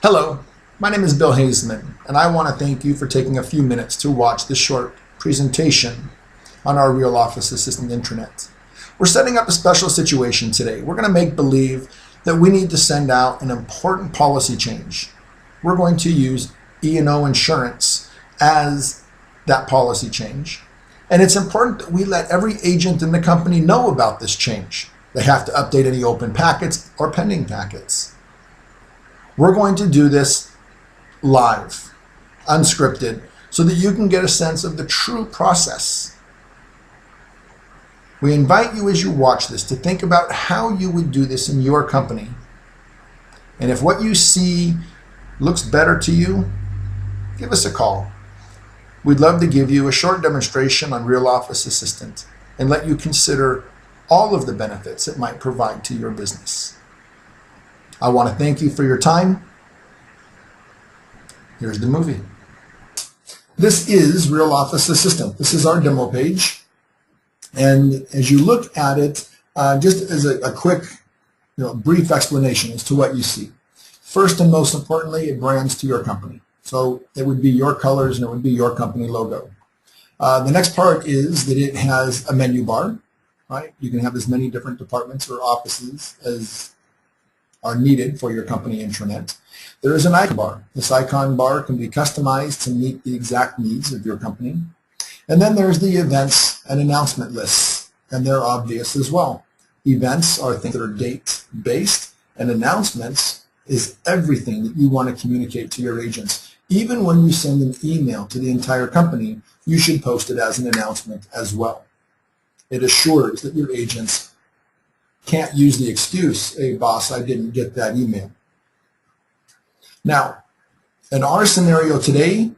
Hello, my name is Bill Hazeman, and I want to thank you for taking a few minutes to watch this short presentation on our Real Office Assistant intranet. We're setting up a special situation today. We're going to make believe that we need to send out an important policy change. We're going to use E&O insurance as that policy change. And it's important that we let every agent in the company know about this change. They have to update any open packets or pending packets. We're going to do this live, unscripted, so that you can get a sense of the true process. We invite you as you watch this to think about how you would do this in your company. And if what you see looks better to you, give us a call. We'd love to give you a short demonstration on Real Office Assistant and let you consider all of the benefits it might provide to your business. I want to thank you for your time. Here's the movie. This is Real Office Assistant. This is our demo page. And as you look at it, just as a quick, brief explanation as to what you see. First and most importantly, it brands to your company. So it would be your colors and it would be your company logo. The next part is that it has a menu bar, right? You can have as many different departments or offices as are needed for your company intranet. There is an icon bar. This icon bar can be customized to meet the exact needs of your company. And then there's the events and announcement lists, and they're obvious as well. Events are things that are date-based, and announcements is everything that you want to communicate to your agents. Even when you send an email to the entire company, you should post it as an announcement as well. It assures that your agents can't use the excuse, "Hey boss, I didn't get that email." Now, in our scenario today,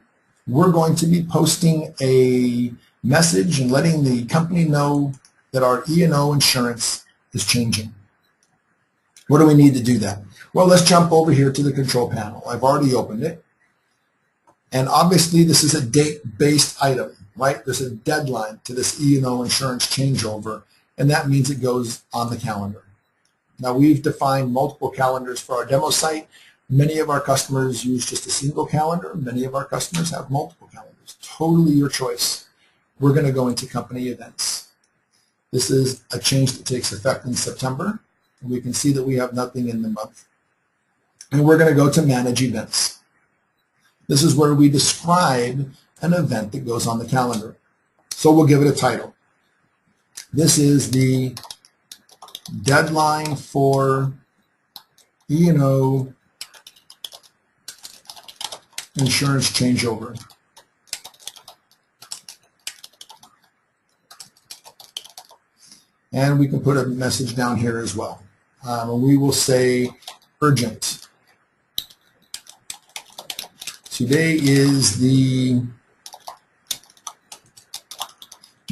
we're going to be posting a message and letting the company know that our E&O insurance is changing. What do we need to do that? Well, let's jump over here to the control panel. I've already opened it. And obviously, this is a date-based item, right? There's a deadline to this E&O insurance changeover, and that means it goes on the calendar. Now, we've defined multiple calendars for our demo site. Many of our customers use just a single calendar. Many of our customers have multiple calendars. Totally your choice. We're going to go into company events. This is a change that takes effect in September. And we can see that we have nothing in the month. And we're going to go to manage events. This is where we describe an event that goes on the calendar. So we'll give it a title. This is the deadline for E&O insurance changeover. And we can put a message down here as well. And we will say urgent. Today is the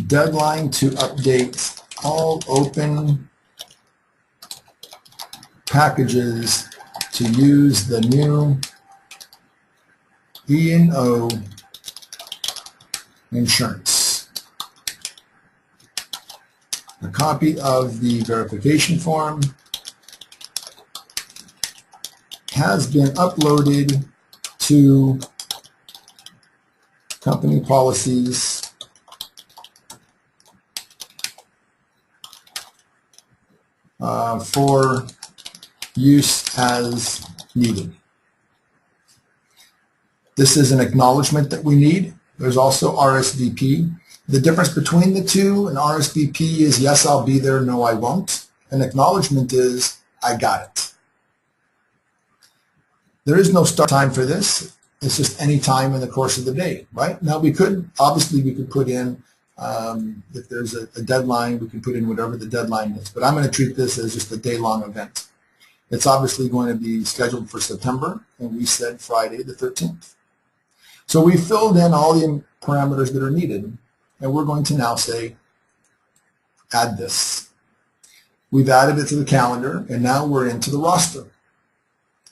deadline to update all open packages to use the new E&O insurance. A copy of the verification form has been uploaded to company policies for use as needed. This is an acknowledgement that we need. There's also RSVP. The difference between the two, an RSVP is yes, I'll be there, no, I won't. An acknowledgement is I got it. There is no start time for this. It's just any time in the course of the day, right? Now obviously we could put in, if there's a deadline, we can put in whatever the deadline is. But I'm going to treat this as just a day-long event. It's obviously going to be scheduled for September, and we said Friday the 13th. So we filled in all the parameters that are needed, and we're going to now say, add this. We've added it to the calendar, and now we're into the roster.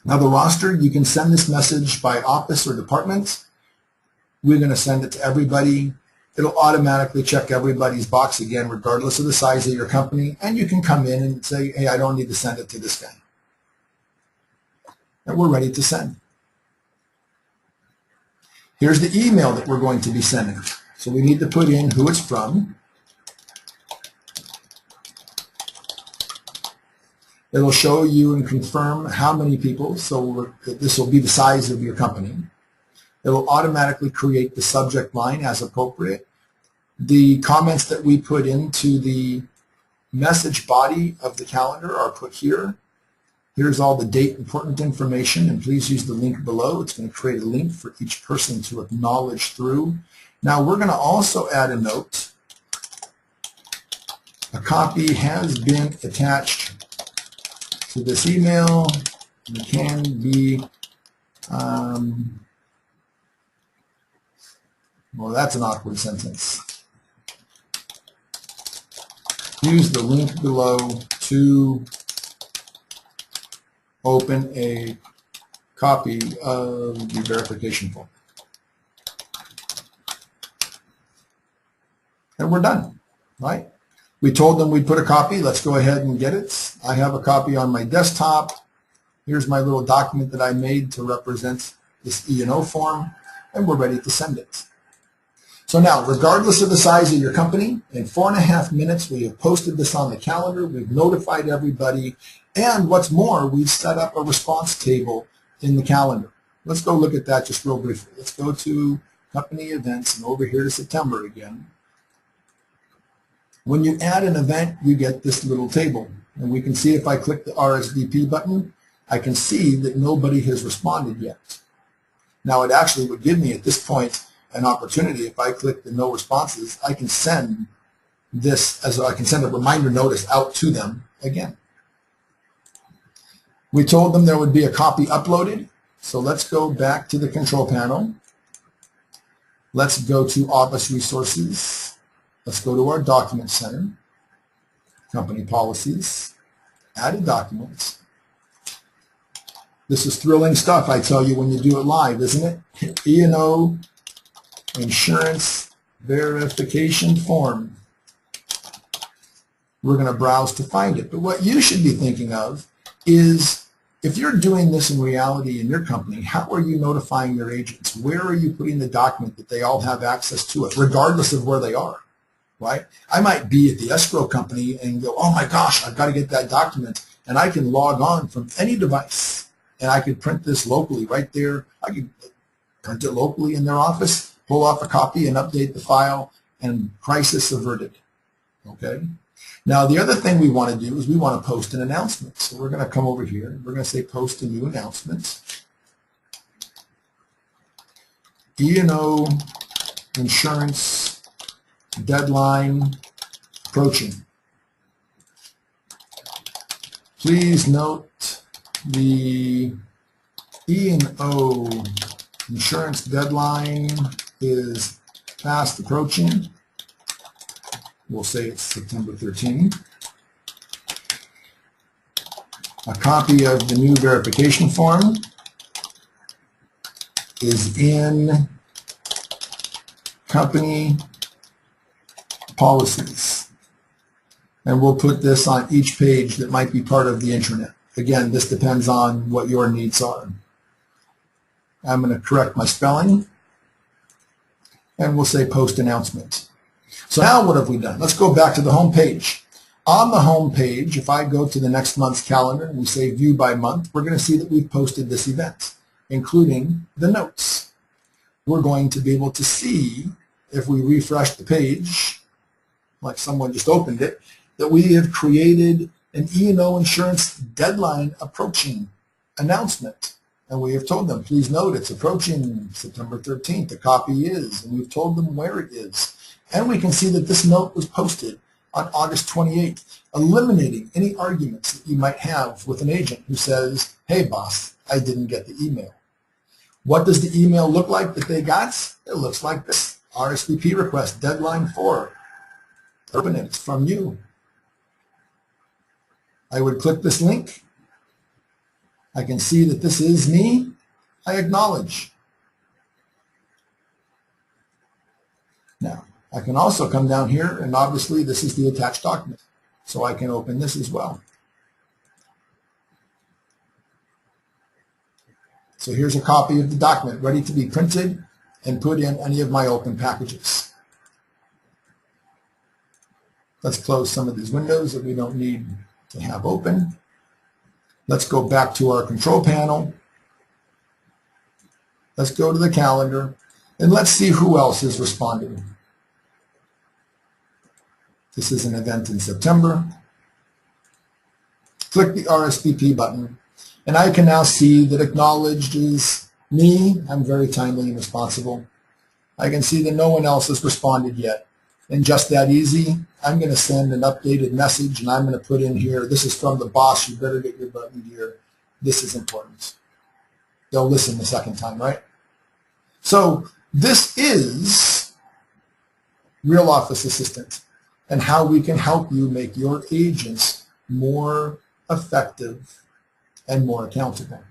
Now the roster, you can send this message by office or department. We're going to send it to everybody. It'll automatically check everybody's box again, regardless of the size of your company, and you can come in and say, hey, I don't need to send it to this guy. And we're ready to send. Here's the email that we're going to be sending. So we need to put in who it's from. It'll show you and confirm how many people, so this will be the size of your company. It will automatically create the subject line as appropriate. The comments that we put into the message body of the calendar are put here. Here's all the date important information, and please use the link below. It's going to create a link for each person to acknowledge through. Now we're going to also add a note. A copy has been attached to this email and can be, well, that's an awkward sentence. Use the link below to open a copy of the verification form. And we're done, right? We told them we'd put a copy. Let's go ahead and get it. I have a copy on my desktop. Here's my little document that I made to represent this E&O form, and we're ready to send it. So now, regardless of the size of your company, in 4.5 minutes we have posted this on the calendar, we've notified everybody, and what's more, we've set up a response table in the calendar. Let's go look at that just real briefly. Let's go to company events and over here to September again. When you add an event, you get this little table. And we can see if I click the RSVP button, I can see that nobody has responded yet. Now it actually would give me at this point an opportunity. If I click the no responses, I can send this as I can send a reminder notice out to them again. We told them there would be a copy uploaded. So let's go back to the control panel. Let's go to Office Resources. Let's go to our Document Center, Company Policies, Added Documents. This is thrilling stuff, I tell you, when you do it live, isn't it? E&O Insurance Verification Form. We're going to browse to find it. But what you should be thinking of is, if you're doing this in reality in your company, how are you notifying your agents? Where are you putting the document that they all have access to it, regardless of where they are? Right? I might be at the escrow company and go, oh my gosh, I've got to get that document, and I can log on from any device, and I could print this locally right there. I could print it locally in their office, pull off a copy and update the file, and crisis averted. Okay? Now the other thing we want to do is we want to post an announcement. So we're going to come over here. We're going to say post a new announcement. E&O Insurance Deadline approaching. Please note the E&O insurance deadline is fast approaching. We'll say it's September 13. A copy of the new verification form is in Company Policies. And we'll put this on each page that might be part of the intranet. Again, this depends on what your needs are. I'm going to correct my spelling, and we'll say post announcement. So now what have we done? Let's go back to the home page. On the home page, if I go to the next month's calendar and we say view by month, we're going to see that we've posted this event, including the notes. We're going to be able to see, if we refresh the page, like someone just opened it, that we have created an E&O insurance deadline approaching announcement. And we have told them, please note it's approaching September 13th. The copy is, and we've told them where it is. And we can see that this note was posted on August 28th, eliminating any arguments that you might have with an agent who says, hey boss, I didn't get the email. What does the email look like that they got? It looks like this. RSVP request, deadline 4. Open it, it's from you. I would click this link. I can see that this is me. I acknowledge. Now, I can also come down here, and obviously this is the attached document. So I can open this as well. So here's a copy of the document ready to be printed and put in any of my open packages. Let's close some of these windows that we don't need to have open. Let's go back to our control panel. Let's go to the calendar, and let's see who else is responding. This is an event in September. Click the RSVP button, and I can now see that acknowledged is me. I'm very timely and responsible. I can see that no one else has responded yet. And just that easy, I'm going to send an updated message, and I'm going to put in here, this is from the boss, you better get your butt in gear. This is important. They'll listen the second time, right? So this is Real Office Assistant and how we can help you make your agents more effective and more accountable.